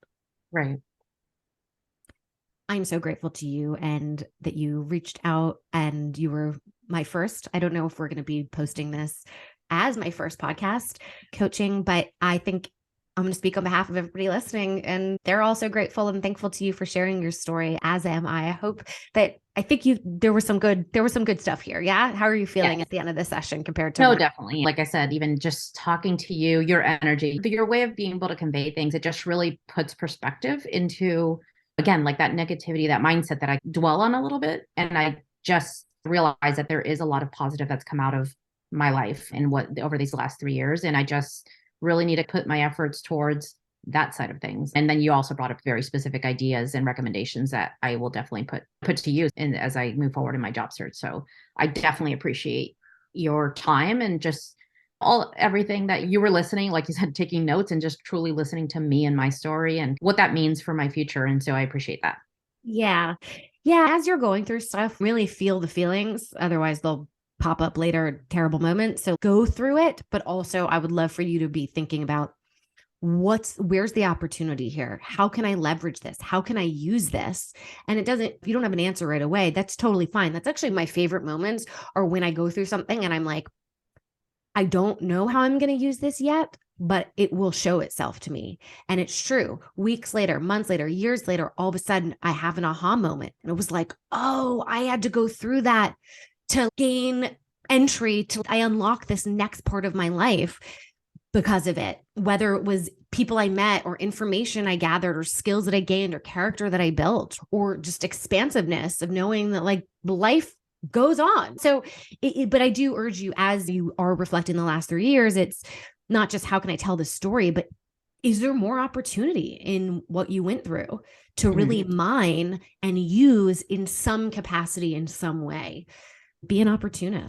Right. I'm so grateful to you and that you reached out and you were my first. I don't know if we're going to be posting this as my first podcast coaching, but I think I'm going to speak on behalf of everybody listening. And they're also grateful and thankful to you for sharing your story, as am I. I think there was some good stuff here. Yeah. How are you feeling at the end of the session compared to? No, definitely. Like I said, even just talking to you, your energy, your way of being able to convey things, it just really puts perspective into, again, like that negativity, that mindset that I dwell on a little bit. And I just realize that there is a lot of positive that's come out of my life and over these last 3 years. And I just really need to put my efforts towards that side of things. And then you also brought up very specific ideas and recommendations that I will definitely put to use as I move forward in my job search. So I definitely appreciate your time and just everything that you were listening, like you said, taking notes and just truly listening to me and my story and what that means for my future. And so I appreciate that. Yeah. Yeah. As you're going through stuff, really feel the feelings. Otherwise, they'll pop up later, terrible moments. So go through it. But also, I would love for you to be thinking about where's the opportunity here? How can I leverage this? How can I use this? And if you don't have an answer right away, that's totally fine. That's actually my favorite moments, are when I go through something and I'm like, I don't know how I'm going to use this yet, but it will show itself to me. And it's true. Weeks later, months later, years later, all of a sudden I have an aha moment. And it was like, oh, I had to go through that to gain entry to I unlock this next part of my life because of it, whether it was people I met or information I gathered or skills that I gained or character that I built or just expansiveness of knowing that like life goes on. So, but I do urge you as you are reflecting the last 3 years, it's not just how can I tell this story, but is there more opportunity in what you went through to really mine and use in some capacity, in some way? Be an opportunist.